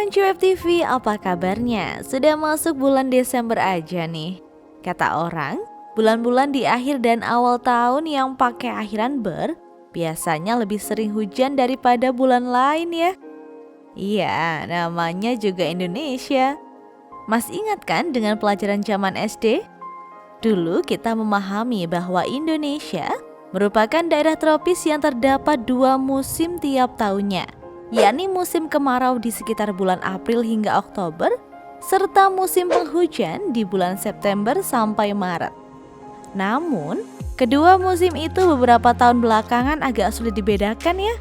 Konco Web TV, apa kabarnya? Sudah masuk bulan Desember aja nih. Kata orang, bulan-bulan di akhir dan awal tahun yang pakai akhiran ber biasanya lebih sering hujan daripada bulan lain ya. Iya, namanya juga Indonesia. Mas ingat kan dengan pelajaran zaman SD? Dulu kita memahami bahwa Indonesia merupakan daerah tropis yang terdapat 2 musim tiap tahunnya, yakni musim kemarau di sekitar bulan April hingga Oktober, serta musim penghujan di bulan September sampai Maret. Namun, kedua musim itu beberapa tahun belakangan agak sulit dibedakan ya.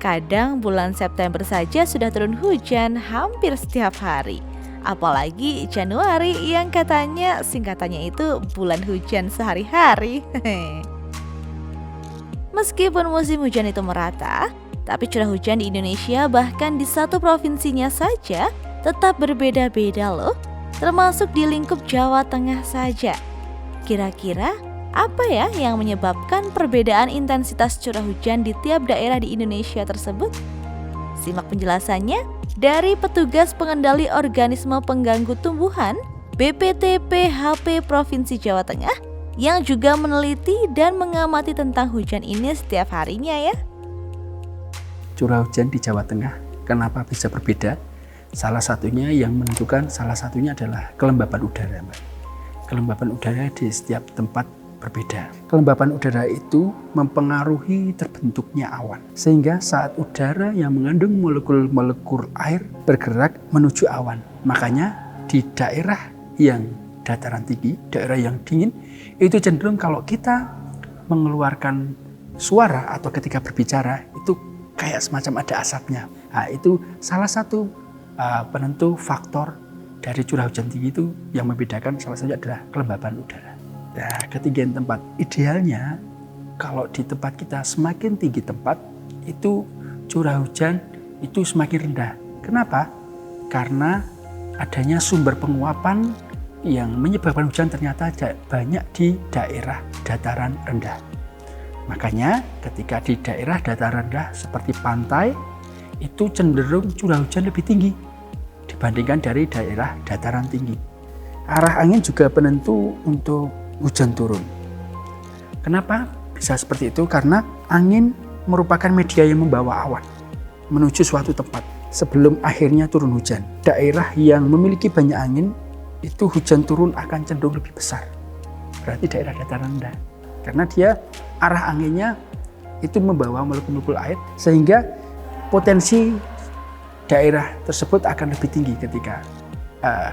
Kadang bulan September saja sudah turun hujan hampir setiap hari. Apalagi Januari yang katanya singkatannya itu bulan hujan sehari-hari. Meskipun musim hujan itu merata, tapi curah hujan di Indonesia bahkan di satu provinsinya saja tetap berbeda-beda loh, termasuk di lingkup Jawa Tengah saja. Kira-kira apa ya yang menyebabkan perbedaan intensitas curah hujan di tiap daerah di Indonesia tersebut? Simak penjelasannya dari petugas pengendali organisme pengganggu tumbuhan BPTPHP Provinsi Jawa Tengah yang juga meneliti dan mengamati tentang hujan ini setiap harinya ya. Curah hujan di Jawa Tengah kenapa bisa berbeda? Salah satunya yang menentukan adalah kelembapan udara, Mbak. Kelembapan udara di setiap tempat berbeda. Kelembapan udara itu mempengaruhi terbentuknya awan. Sehingga saat udara yang mengandung molekul-molekul air bergerak menuju awan. Makanya di daerah yang dataran tinggi, daerah yang dingin, itu cenderung kalau kita mengeluarkan suara atau ketika berbicara itu kayak semacam ada asapnya. Nah, itu salah satu penentu faktor dari curah hujan tinggi itu yang membedakan salah satunya adalah kelembapan udara. Nah, ketinggian tempat idealnya kalau di tempat kita semakin tinggi tempat itu curah hujan itu semakin rendah. Kenapa? Karena adanya sumber penguapan yang menyebabkan hujan ternyata banyak di daerah dataran rendah. Makanya ketika di daerah dataran rendah seperti pantai itu cenderung curah hujan lebih tinggi dibandingkan dari daerah dataran tinggi. Arah angin juga penentu untuk hujan turun. Kenapa bisa seperti itu? Karena angin merupakan media yang membawa awan menuju suatu tempat sebelum akhirnya turun hujan. Daerah yang memiliki banyak angin itu hujan turun akan cenderung lebih besar. Berarti daerah dataran rendah. Karena dia arah anginnya itu membawa molekul-molekul air sehingga potensi daerah tersebut akan lebih tinggi ketika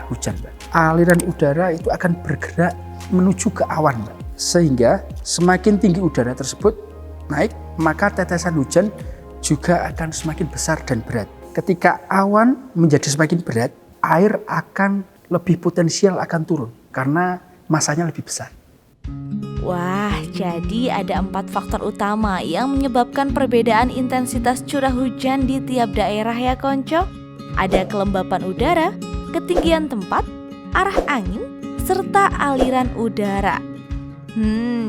hujan, Mbak. Aliran udara itu akan bergerak menuju ke awan, Mbak. Sehingga semakin tinggi udara tersebut naik, maka tetesan hujan juga akan semakin besar dan berat. Ketika awan menjadi semakin berat, air akan lebih potensial akan turun karena masanya lebih besar. Wah, jadi ada 4 faktor utama yang menyebabkan perbedaan intensitas curah hujan di tiap daerah ya Konco. Ada kelembapan udara, ketinggian tempat, arah angin, serta aliran udara.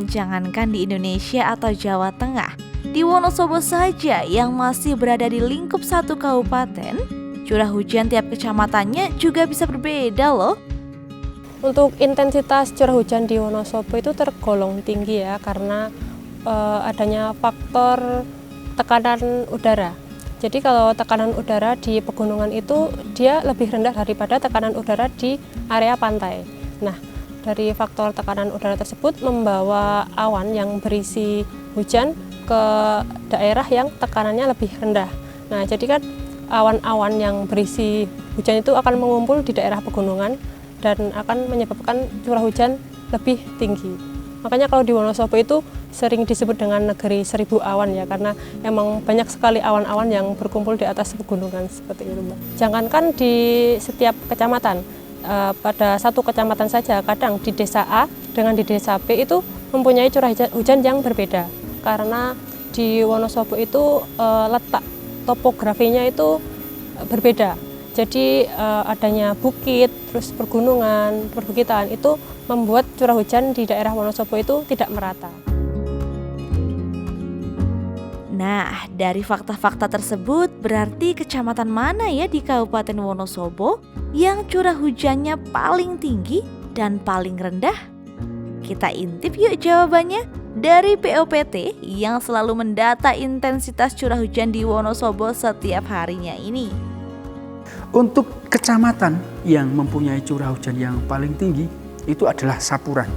Jangankan di Indonesia atau Jawa Tengah, di Wonosobo saja yang masih berada di lingkup satu kabupaten, curah hujan tiap kecamatannya juga bisa berbeda loh. Untuk intensitas curah hujan di Wonosobo itu tergolong tinggi ya karena adanya faktor tekanan udara. Jadi kalau tekanan udara di pegunungan itu dia lebih rendah daripada tekanan udara di area pantai. Nah, dari faktor tekanan udara tersebut membawa awan yang berisi hujan ke daerah yang tekanannya lebih rendah. Nah, jadi kan awan-awan yang berisi hujan itu akan mengumpul di daerah pegunungan dan akan menyebabkan curah hujan lebih tinggi. Makanya kalau di Wonosobo itu sering disebut dengan negeri 1000 awan ya, karena emang banyak sekali awan-awan yang berkumpul di atas pegunungan seperti itu, Mbak. Jangankan di setiap kecamatan, pada satu kecamatan saja kadang di desa A dengan di desa B itu mempunyai curah hujan yang berbeda. Karena di Wonosobo itu letak topografinya itu berbeda. Jadi adanya bukit, terus pergunungan, perbukitan itu membuat curah hujan di daerah Wonosobo itu tidak merata. Nah, dari fakta-fakta tersebut berarti kecamatan mana ya di Kabupaten Wonosobo yang curah hujannya paling tinggi dan paling rendah? Kita intip yuk jawabannya dari POPT yang selalu mendata intensitas curah hujan di Wonosobo setiap harinya ini. Untuk kecamatan yang mempunyai curah hujan yang paling tinggi itu adalah Sapuran.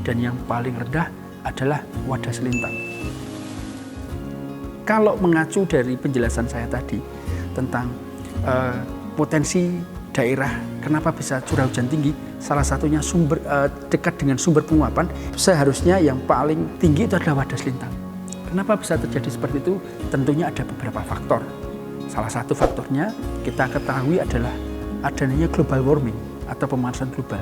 Dan yang paling rendah adalah Wadas Lintang. Kalau mengacu dari penjelasan saya tadi tentang potensi daerah kenapa bisa curah hujan tinggi, salah satunya dekat dengan sumber penguapan, seharusnya yang paling tinggi itu adalah Wadas Lintang. Kenapa bisa terjadi seperti itu? Tentunya ada beberapa faktor. Salah satu faktornya kita ketahui adalah adanya global warming atau pemanasan global.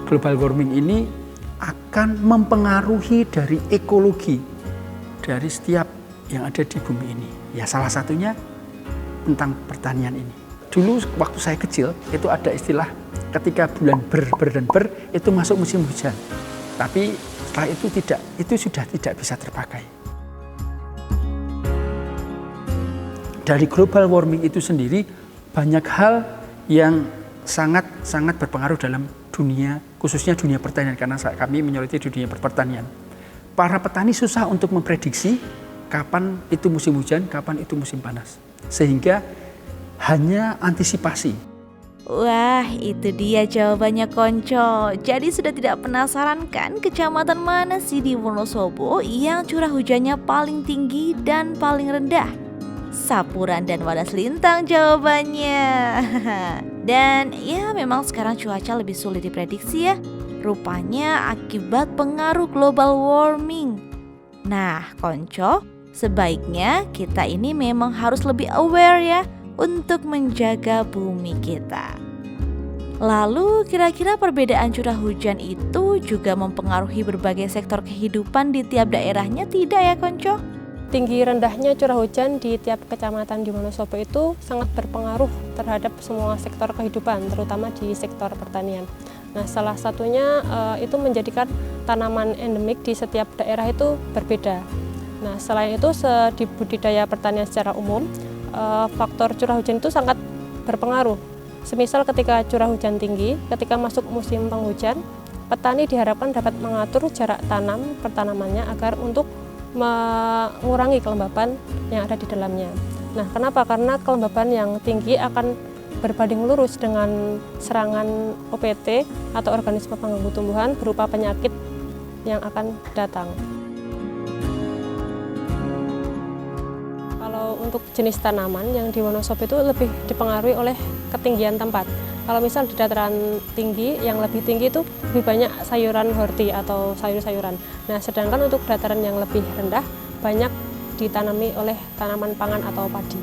Global warming ini akan mempengaruhi dari ekologi dari setiap yang ada di bumi ini. Ya salah satunya tentang pertanian ini. Dulu waktu saya kecil itu ada istilah ketika bulan ber itu masuk musim hujan. Tapi setelah itu sudah tidak bisa terpakai. Dari global warming itu sendiri banyak hal yang sangat berpengaruh dalam dunia, khususnya dunia pertanian, karena kami menyoroti dunia pertanian. Para petani susah untuk memprediksi kapan itu musim hujan, kapan itu musim panas. Sehingga hanya antisipasi. Wah, itu dia jawabannya Konco. Jadi sudah tidak penasaran kan kecamatan mana sih di Wonosobo yang curah hujannya paling tinggi dan paling rendah? Sapuran dan Wadas Lintang jawabannya. Dan ya memang sekarang cuaca lebih sulit diprediksi ya. Rupanya akibat pengaruh global warming. Nah, Konco, sebaiknya kita ini memang harus lebih aware ya untuk menjaga bumi kita. Lalu kira-kira perbedaan curah hujan itu juga mempengaruhi berbagai sektor kehidupan di tiap daerahnya tidak ya Konco? Tinggi rendahnya curah hujan di tiap kecamatan di Wonosobo itu sangat berpengaruh terhadap semua sektor kehidupan, terutama di sektor pertanian. Nah, salah satunya itu menjadikan tanaman endemik di setiap daerah itu berbeda. Nah, selain itu di budidaya pertanian secara umum, faktor curah hujan itu sangat berpengaruh. Semisal ketika curah hujan tinggi, ketika masuk musim penghujan, petani diharapkan dapat mengatur jarak tanam pertanamannya agar untuk mengurangi kelembapan yang ada di dalamnya. Nah, kenapa? Karena kelembapan yang tinggi akan berbanding lurus dengan serangan OPT atau organisme pengganggu tumbuhan berupa penyakit yang akan datang. Kalau untuk jenis tanaman yang di Wonosobo itu lebih dipengaruhi oleh ketinggian tempat. Kalau misal di dataran tinggi, yang lebih tinggi itu lebih banyak sayuran horti atau sayur-sayuran. Nah, sedangkan untuk dataran yang lebih rendah banyak ditanami oleh tanaman pangan atau padi.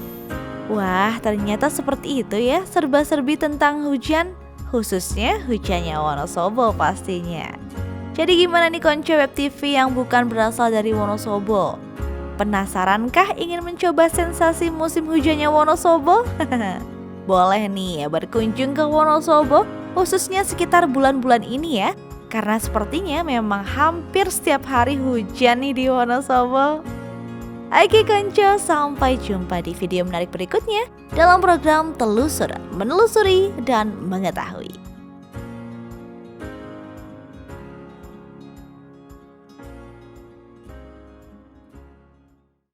Wah, ternyata seperti itu ya serba-serbi tentang hujan, khususnya hujannya Wonosobo pastinya. Jadi gimana nih Konco Web TV yang bukan berasal dari Wonosobo? Penasarankah ingin mencoba sensasi musim hujannya Wonosobo? Boleh nih ya berkunjung ke Wonosobo, khususnya sekitar bulan-bulan ini ya. Karena sepertinya memang hampir setiap hari hujan nih di Wonosobo. Oke Konco, sampai jumpa di video menarik berikutnya dalam program Telusur, Menelusuri, dan Mengetahui.